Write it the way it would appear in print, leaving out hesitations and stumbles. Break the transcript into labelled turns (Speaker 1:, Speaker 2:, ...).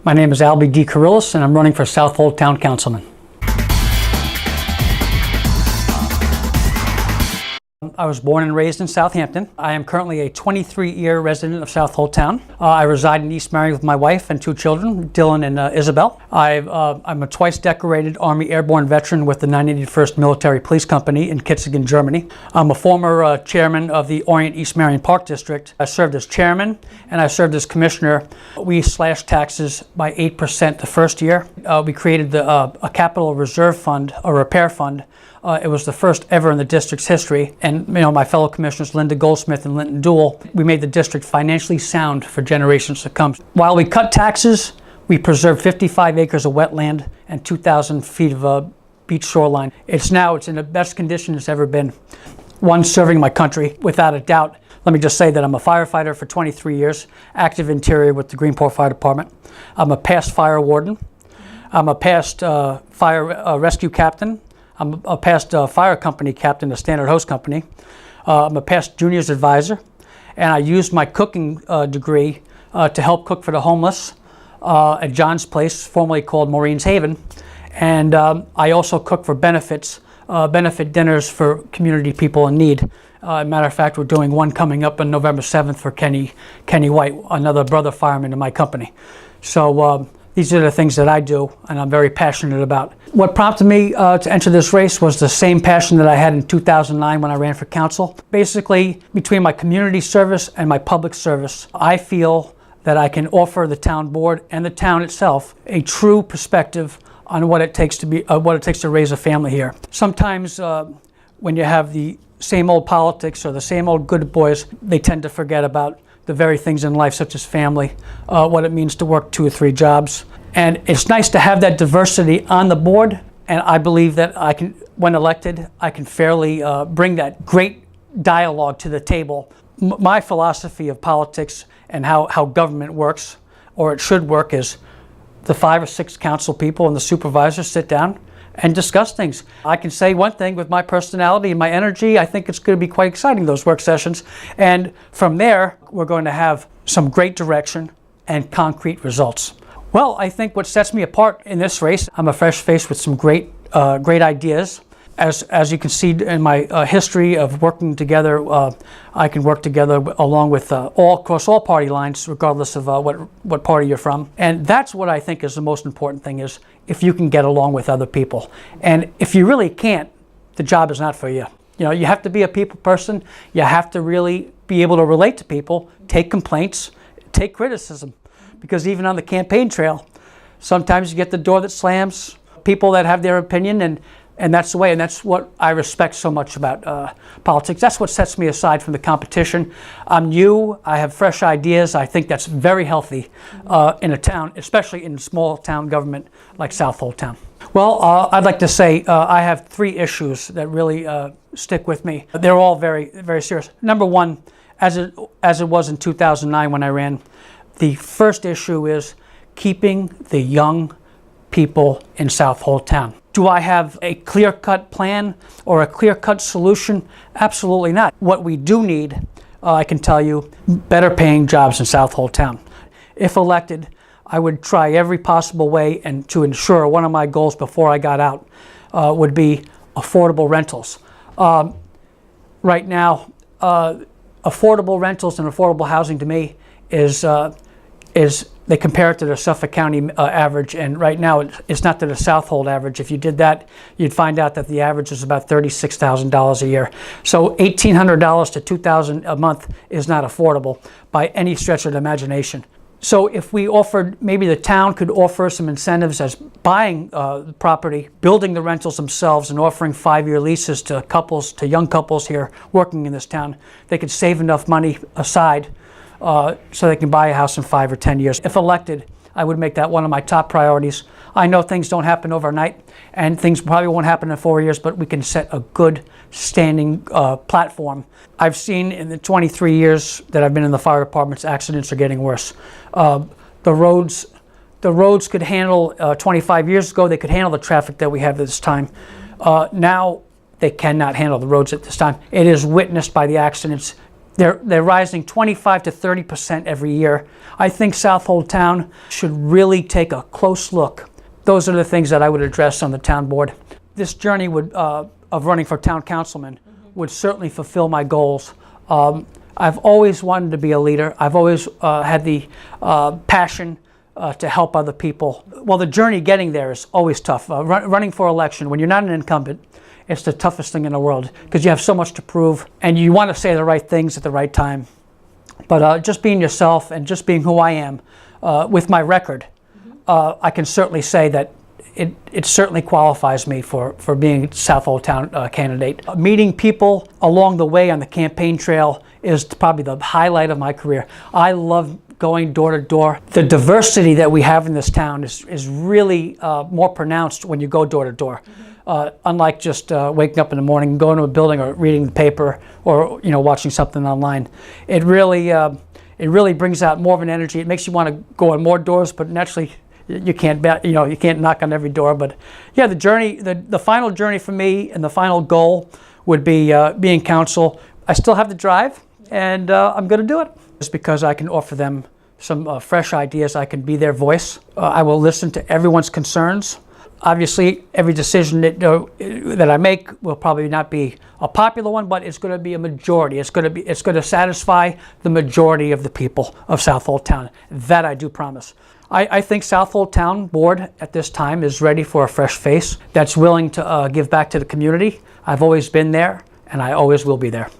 Speaker 1: My name is Albie de Kerillis, and I'm running for Southold Town Councilman. I was born and raised in Southampton. I am currently a 23-year resident of Southold Town. I reside in East Marion with my wife and 2 children, Dylan and Isabel. I'm a twice decorated Army Airborne veteran with the 981st Military Police Company in Kitzingen, Germany. I'm a former chairman of the Orient East Marion Park District. I served as chairman and I served as commissioner. We slashed taxes by 8% the first year. We created a capital reserve fund, a repair fund. It was the first ever in the district's history, and my fellow commissioners Linda Goldsmith and Linton Dool, we made the district financially sound for generations to come. While we cut taxes, we preserved 55 acres of wetland and 2,000 feet of beach shoreline. It's in the best condition it's ever been. One, serving my country, without a doubt. Let me just say that I'm a firefighter for 23 years, active interior with the Greenport Fire Department. I'm a past fire warden. I'm a past fire rescue captain. I'm a past fire company captain, a Standard Hose Company. I'm a past juniors advisor, and I used my cooking degree to help cook for the homeless at John's Place, formerly called Maureen's Haven. And I also cook for benefit dinners for community people in need. Matter of fact, we're doing one coming up on November 7th for Kenny White, another brother fireman in my company. So these are the things that I do, and I'm very passionate about. What prompted me to enter this race was the same passion that I had in 2009 when I ran for council. Basically, between my community service and my public service, I feel that I can offer the town board and the town itself a true perspective on what it takes to raise a family here. Sometimes when you have the same old politics or the same old good boys, they tend to forget about the very things in life, such as family, what it means to work 2 or 3 jobs. And it's nice to have that diversity on the board, and I believe that when elected, I can fairly bring that great dialogue to the table. My philosophy of politics and how government works, or it should work, is the 5 or 6 council people and the supervisors sit down and discuss things. I can say one thing with my personality and my energy. I think it's going to be quite exciting, those work sessions. And from there, we're going to have some great direction and concrete results. Well, I think what sets me apart in this race, I'm a fresh face with some great ideas. As you can see in my history of working together, I can work together along with across all party lines, regardless of what party you're from. And that's what I think is the most important thing, is if you can get along with other people. And if you really can't, the job is not for you. You have to be a people person. You have to really be able to relate to people, take complaints, take criticism. Because even on the campaign trail, sometimes you get the door that slams, people that have their opinion, and that's the way, and that's what I respect so much about politics. That's what sets me aside from the competition. I'm new, I have fresh ideas. I think that's very healthy in a town, especially in a small town government like Southold Town. Well, I'd like to say I have 3 issues that really stick with me. They're all very, very serious. Number one, as it was in 2009 when I ran, the first issue is keeping the young people in Southold Town. Do I have a clear-cut plan or a clear-cut solution? Absolutely not. What we do need, I can tell you, better paying jobs in Southold Town. If elected, I would try every possible way, and to ensure one of my goals before I got out would be affordable rentals. Right now, affordable rentals and affordable housing to me is they compare it to the Suffolk County average, and right now it's not to the Southold average. If you did that, you'd find out that the average is about $36,000 a year. So $1,800 to $2,000 a month is not affordable by any stretch of the imagination. So if we offered, maybe the town could offer some incentives as buying the property, building the rentals themselves, and offering 5-year leases to young couples here working in this town, they could save enough money aside so they can buy a house in 5 or 10 years. If elected, I would make that one of my top priorities. I know things don't happen overnight, and things probably won't happen in 4 years, but we can set a good standing platform. I've seen in the 23 years that I've been in the fire departments, accidents are getting worse. The roads could handle, 25 years ago, they could handle the traffic that we have at this time. Now, they cannot handle the roads at this time. It is witnessed by the accidents They're rising 25 to 30% every year. I think Southold Town should really take a close look. Those are the things that I would address on the town board. This journey of running for town councilman would certainly fulfill my goals. I've always wanted to be a leader. I've always had the passion to help other people. Well, the journey getting there is always tough. Running for election, when you're not an incumbent, it's the toughest thing in the world because you have so much to prove and you want to say the right things at the right time. But just being yourself and just being who I am, with my record, I can certainly say that it certainly qualifies me for being Southold Town candidate. Meeting people along the way on the campaign trail is probably the highlight of my career. I love going door to door. The diversity that we have in this town is really more pronounced when you go door to door. Unlike just waking up in the morning, going to a building or reading the paper or watching something online. It really brings out more of an energy. It makes you want to go on more doors, but naturally you can't you can't knock on every door. But yeah, the journey, the final journey for me and the final goal would be being council. I still have the drive, and I'm going to do it. It's because I can offer them some fresh ideas. I can be their voice. I will listen to everyone's concerns. Obviously, every decision that I make will probably not be a popular one, but it's going to be a majority. It's going to satisfy the majority of the people of Southold Town. That I do promise. I think Southold Town Board at this time is ready for a fresh face that's willing to give back to the community. I've always been there, and I always will be there.